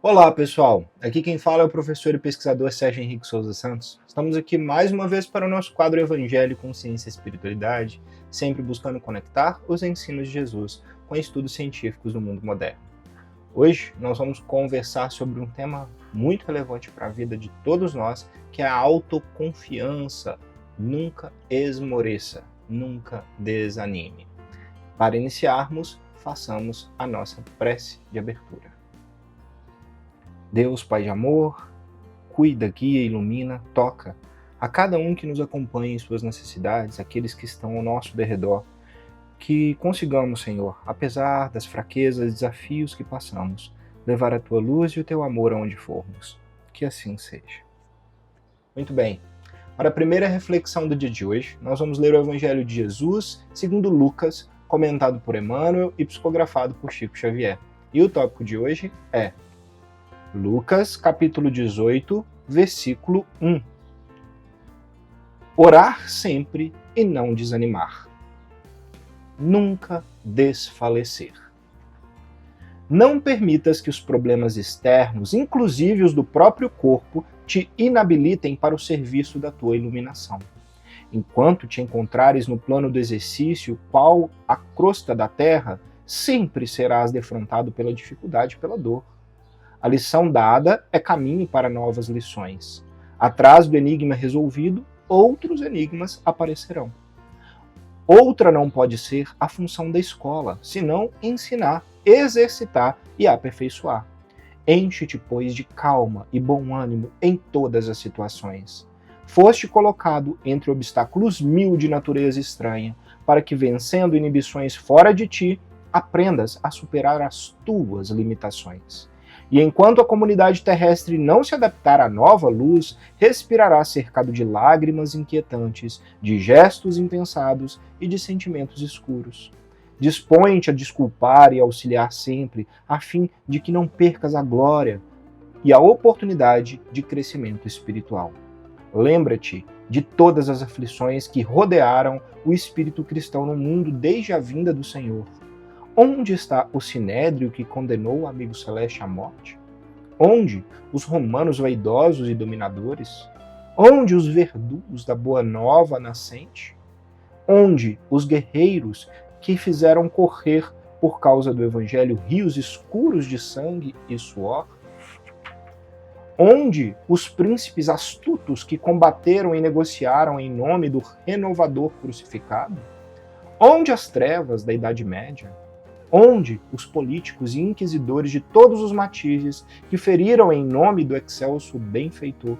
Olá, pessoal. Aqui quem fala é o professor e pesquisador Sérgio Henrique Souza Santos. Estamos aqui mais uma vez para o nosso quadro Evangelho com Ciência e Espiritualidade, sempre buscando conectar os ensinos de Jesus com estudos científicos do mundo moderno. Hoje nós vamos conversar sobre um tema muito relevante para a vida de todos nós, que é a autoconfiança. Nunca esmoreça, nunca desanime. Para iniciarmos, façamos a nossa prece de abertura. Deus, Pai de amor, cuida, guia, ilumina, toca a cada um que nos acompanha em suas necessidades, aqueles que estão ao nosso derredor, que consigamos, Senhor, apesar das fraquezas e desafios que passamos, levar a Tua luz e o Teu amor aonde formos. Que assim seja. Muito bem. Para a primeira reflexão do dia de hoje, nós vamos ler o Evangelho de Jesus, segundo Lucas, comentado por Emmanuel e psicografado por Chico Xavier. E o tópico de hoje é Lucas, capítulo 18, versículo 1. Orar sempre e não desanimar. Nunca desfalecer. Não permitas que os problemas externos, inclusive os do próprio corpo, te inabilitem para o serviço da tua iluminação. Enquanto te encontrares no plano do exercício, qual a crosta da terra, sempre serás defrontado pela dificuldade e pela dor. A lição dada é caminho para novas lições. Atrás do enigma resolvido, outros enigmas aparecerão. Outra não pode ser a função da escola, senão ensinar, exercitar e aperfeiçoar. Enche-te, pois, de calma e bom ânimo em todas as situações. Foste colocado entre obstáculos mil de natureza estranha, para que, vencendo inibições fora de ti, aprendas a superar as tuas limitações. E enquanto a comunidade terrestre não se adaptar à nova luz, respirará cercado de lágrimas inquietantes, de gestos impensados e de sentimentos escuros. Dispõe-te a desculpar e auxiliar sempre, a fim de que não percas a glória e a oportunidade de crescimento espiritual. Lembra-te de todas as aflições que rodearam o espírito cristão no mundo desde a vinda do Senhor. Onde está o sinédrio que condenou o amigo celeste à morte? Onde os romanos vaidosos e dominadores? Onde os verdugos da boa nova nascente? Onde os guerreiros que fizeram correr por causa do evangelho rios escuros de sangue e suor? Onde os príncipes astutos que combateram e negociaram em nome do renovador crucificado? Onde as trevas da Idade Média? Onde os políticos e inquisidores de todos os matizes que feriram em nome do excelso benfeitor?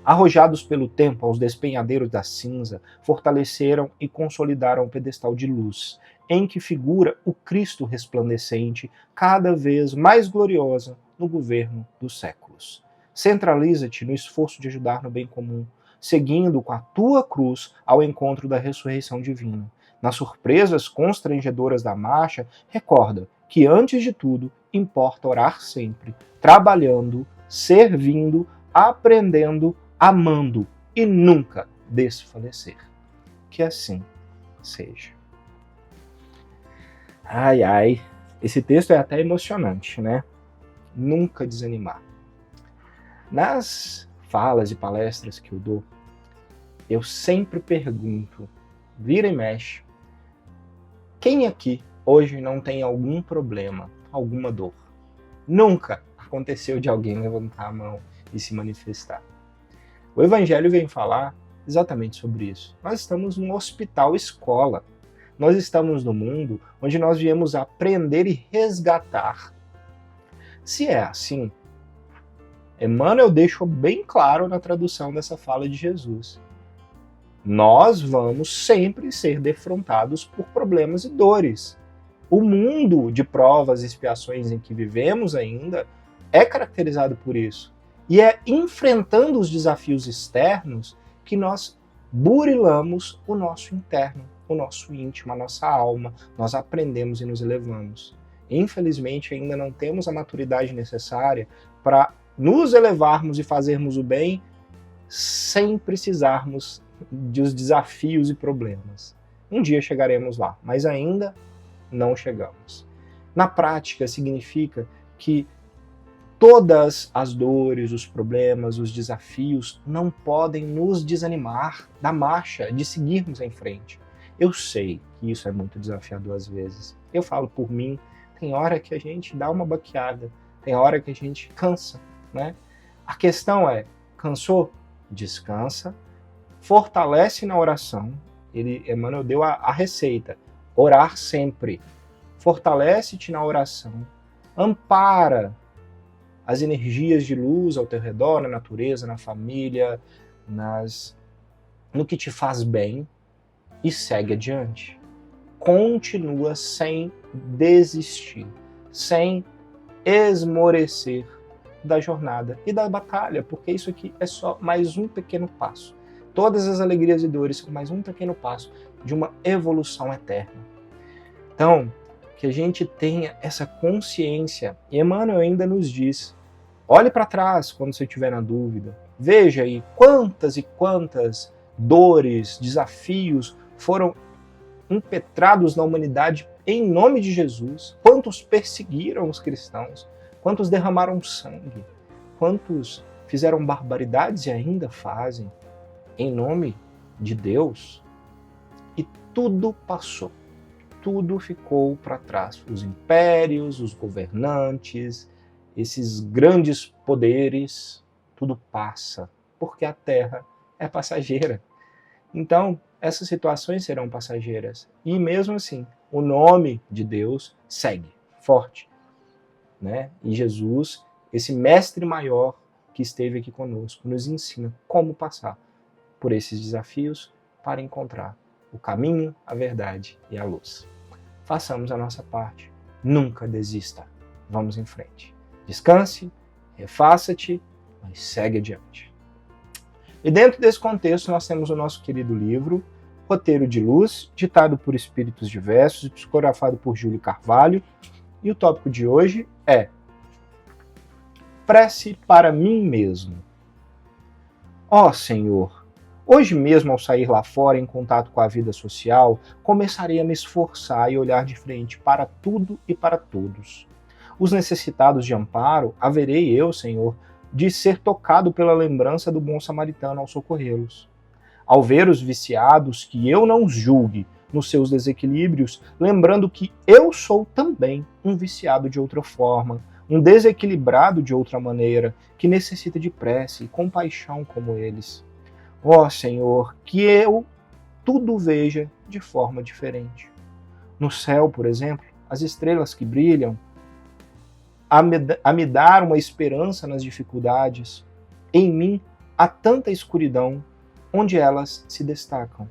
Arrojados pelo tempo aos despenhadeiros da cinza, fortaleceram e consolidaram o pedestal de luz, em que figura o Cristo resplandecente, cada vez mais gloriosa no governo dos séculos. Centraliza-te no esforço de ajudar no bem comum, seguindo com a tua cruz ao encontro da ressurreição divina. Nas surpresas constrangedoras da marcha, recorda que, antes de tudo, importa orar sempre, trabalhando, servindo, aprendendo, amando e nunca desfalecer. Que assim seja. Ai, ai, esse texto é até emocionante, né? Nunca desanimar. Nas falas e palestras que eu dou, eu sempre pergunto, vira e mexe, quem aqui hoje não tem algum problema, alguma dor? Nunca aconteceu de alguém levantar a mão e se manifestar. O Evangelho vem falar exatamente sobre isso. Nós estamos num hospital-escola. Nós estamos no mundo onde nós viemos aprender e resgatar. Se é assim, Emmanuel deixou bem claro na tradução dessa fala de Jesus. Nós vamos sempre ser defrontados por problemas e dores. O mundo de provas e expiações em que vivemos ainda é caracterizado por isso. E é enfrentando os desafios externos que nós burilamos o nosso interno, o nosso íntimo, a nossa alma. Nós aprendemos e nos elevamos. Infelizmente, ainda não temos a maturidade necessária para nos elevarmos e fazermos o bem sem precisarmos dos desafios e problemas. Um dia chegaremos lá, mas ainda não chegamos. Na prática, significa que Todas as dores, os problemas, os desafios não podem nos desanimar da marcha, de seguirmos em frente. Eu sei que isso é muito desafiador às vezes. Eu falo por mim, tem hora que a gente dá uma baqueada, tem hora que a gente cansa, né? A questão é, cansou? Descansa, fortalece na oração. Emmanuel deu a receita, orar sempre. Fortalece-te na oração, ampara as energias de luz ao teu redor, na natureza, na família, no que te faz bem e segue adiante. Continua sem desistir, sem esmorecer da jornada e da batalha, porque isso aqui é só mais um pequeno passo. Todas as alegrias e dores são mais um pequeno passo de uma evolução eterna. Então, que a gente tenha essa consciência. E Emmanuel ainda nos diz, olhe para trás quando você estiver na dúvida. Veja aí quantas e quantas dores, desafios foram impetrados na humanidade em nome de Jesus. Quantos perseguiram os cristãos, quantos derramaram sangue, quantos fizeram barbaridades e ainda fazem em nome de Deus. E tudo passou, tudo ficou para trás. Os impérios, os governantes, esses grandes poderes, tudo passa, porque a Terra é passageira. Então, essas situações serão passageiras. E mesmo assim, o nome de Deus segue, forte, né? E Jesus, esse mestre maior que esteve aqui conosco, nos ensina como passar por esses desafios para encontrar o caminho, a verdade e a luz. Façamos a nossa parte. Nunca desista. Vamos em frente. Descanse, refaça-te, mas segue adiante. E dentro desse contexto nós temos o nosso querido livro, Roteiro de Luz, ditado por espíritos diversos e psicografado por Júlio Carvalho. E o tópico de hoje é Prece para mim mesmo. Ó Senhor, hoje mesmo ao sair lá fora em contato com a vida social, começarei a me esforçar e olhar de frente para tudo e para todos. Os necessitados de amparo, haverei eu, Senhor, de ser tocado pela lembrança do bom samaritano ao socorrê-los. Ao ver os viciados, que eu não os julgue nos seus desequilíbrios, lembrando que eu sou também um viciado de outra forma, um desequilibrado de outra maneira, que necessita de prece e compaixão como eles. Ó Senhor, que eu tudo veja de forma diferente. No céu, por exemplo, as estrelas que brilham, a me dar uma esperança nas dificuldades. Em mim há tanta escuridão, onde elas se destacam.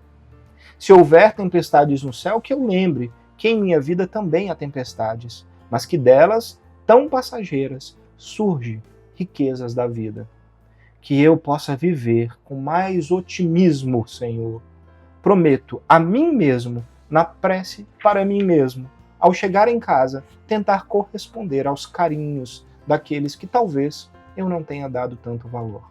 Se houver tempestades no céu, que eu lembre que em minha vida também há tempestades, mas que delas, tão passageiras, surgem riquezas da vida. Que eu possa viver com mais otimismo, Senhor. Prometo a mim mesmo, na prece para mim mesmo, ao chegar em casa, tentar corresponder aos carinhos daqueles que talvez eu não tenha dado tanto valor.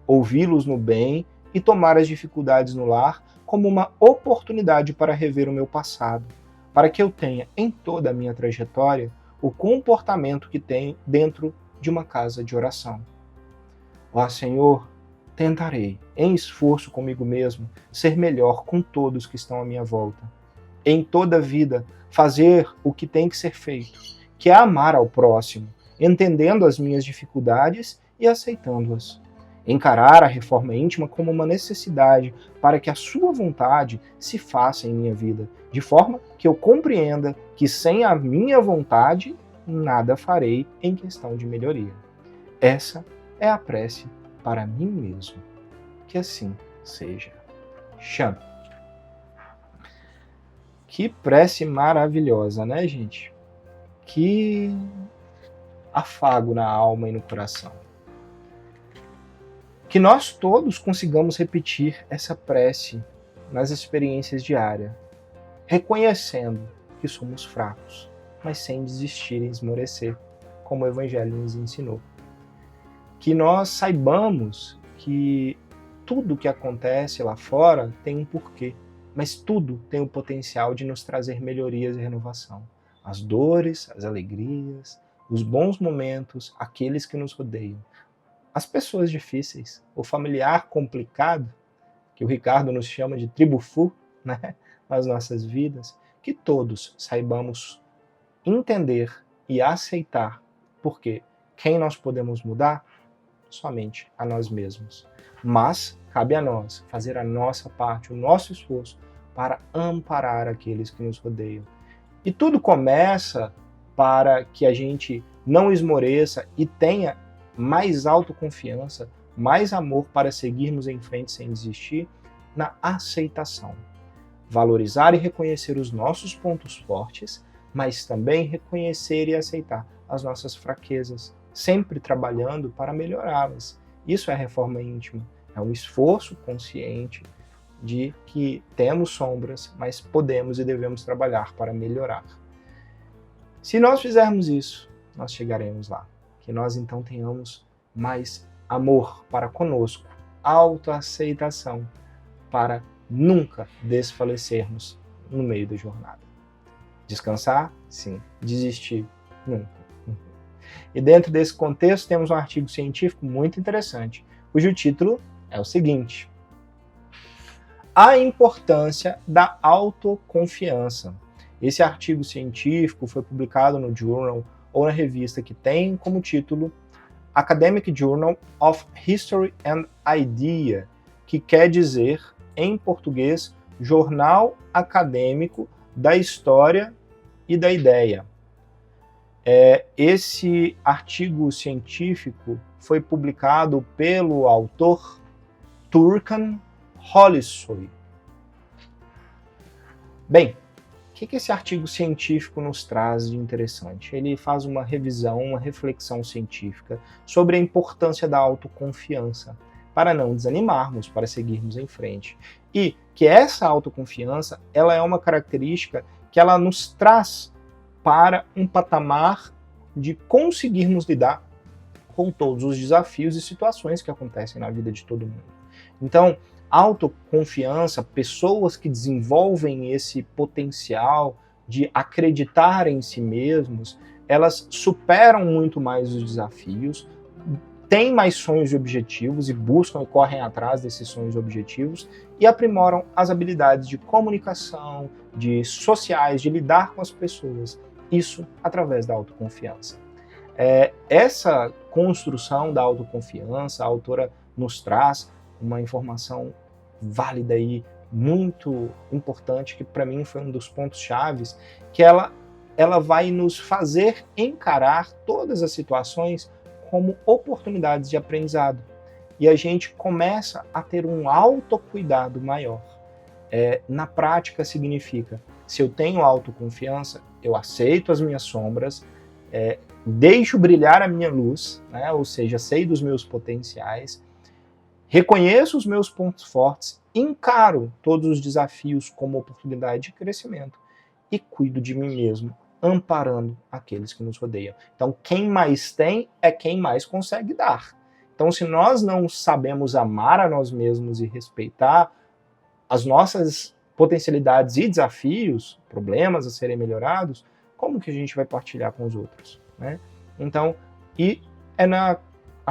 Ouvi-los no bem e tomar as dificuldades no lar como uma oportunidade para rever o meu passado, para que eu tenha em toda a minha trajetória o comportamento que tenho dentro de uma casa de oração. Ó Senhor, tentarei, em esforço comigo mesmo, ser melhor com todos que estão à minha volta. Em toda a vida, fazer o que tem que ser feito, que é amar ao próximo, entendendo as minhas dificuldades e aceitando-as. Encarar a reforma íntima como uma necessidade para que a sua vontade se faça em minha vida, de forma que eu compreenda que sem a minha vontade, nada farei em questão de melhoria. Essa é a prece para mim mesmo. Que assim seja. Chan. Que prece maravilhosa, né, gente? Que afago na alma e no coração. Que nós todos consigamos repetir essa prece nas experiências diárias, reconhecendo que somos fracos, mas sem desistir e esmorecer, como o Evangelho nos ensinou. Que nós saibamos que tudo que acontece lá fora tem um porquê, mas tudo tem o potencial de nos trazer melhorias e renovação. As dores, as alegrias, os bons momentos, aqueles que nos rodeiam, as pessoas difíceis, o familiar complicado, que o Ricardo nos chama de tribufu, né, nas nossas vidas, que todos saibamos entender e aceitar, porque quem nós podemos mudar? Somente a nós mesmos. Mas cabe a nós fazer a nossa parte, o nosso esforço para amparar aqueles que nos rodeiam. E tudo começa para que a gente não esmoreça e tenha mais autoconfiança, mais amor para seguirmos em frente sem desistir, na aceitação. Valorizar e reconhecer os nossos pontos fortes, mas também reconhecer e aceitar as nossas fraquezas, sempre trabalhando para melhorá-las. Isso é reforma íntima, é um esforço consciente de que temos sombras, mas podemos e devemos trabalhar para melhorar. Se nós fizermos isso, nós chegaremos lá. Que nós então tenhamos mais amor para conosco, autoaceitação, para nunca desfalecermos no meio da jornada. Descansar? Sim. Desistir? Nunca. E dentro desse contexto temos um artigo científico muito interessante, cujo título é o seguinte: A importância da autoconfiança. Esse artigo científico foi publicado no Journal ou na revista que tem como título Academic Journal of History and Idea, que quer dizer, em português, Jornal Acadêmico da História e da Ideia. Esse artigo científico foi publicado pelo autor Turkan Hollisoy. Bem, o que esse artigo científico nos traz de interessante? Ele faz uma revisão, uma reflexão científica sobre a importância da autoconfiança, para não desanimarmos, para seguirmos em frente. E que essa autoconfiança, ela é uma característica que ela nos traz para um patamar de conseguirmos lidar com todos os desafios e situações que acontecem na vida de todo mundo. Então, autoconfiança, pessoas que desenvolvem esse potencial de acreditar em si mesmos, elas superam muito mais os desafios, têm mais sonhos e objetivos e buscam e correm atrás desses sonhos e objetivos e aprimoram as habilidades de comunicação, de sociais, de lidar com as pessoas. Isso através da autoconfiança. Essa construção da autoconfiança, a autora nos traz uma informação válida e muito importante, que para mim foi um dos pontos chaves, que ela vai nos fazer encarar todas as situações como oportunidades de aprendizado. E a gente começa a ter um autocuidado maior. Na prática significa, se eu tenho autoconfiança, eu aceito as minhas sombras, deixo brilhar a minha luz, né? Ou seja, sei dos meus potenciais, reconheço os meus pontos fortes, encaro todos os desafios como oportunidade de crescimento e cuido de mim mesmo, amparando aqueles que nos rodeiam. Então, quem mais tem é quem mais consegue dar. Então, se nós não sabemos amar a nós mesmos e respeitar as nossas potencialidades e desafios, problemas a serem melhorados, como que a gente vai partilhar com os outros, né? Então, e é na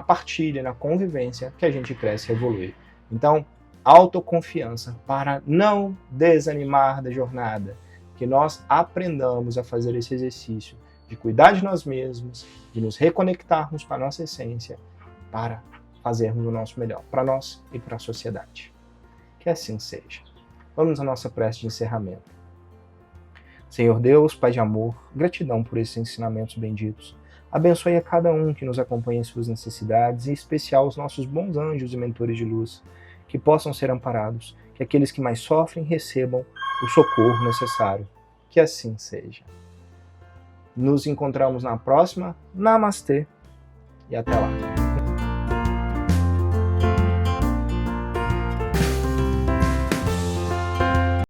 partilha, na convivência que a gente cresce e evolui. Então, autoconfiança para não desanimar da jornada, que nós aprendamos a fazer esse exercício de cuidar de nós mesmos, de nos reconectarmos com a nossa essência para fazermos o nosso melhor, para nós e para a sociedade. Que assim seja. Vamos à nossa prece de encerramento. Senhor Deus, Pai de amor, gratidão por esses ensinamentos benditos. Abençoe a cada um que nos acompanha em suas necessidades, em especial os nossos bons anjos e mentores de luz, que possam ser amparados, que aqueles que mais sofrem recebam o socorro necessário. Que assim seja. Nos encontramos na próxima. Namastê e até lá.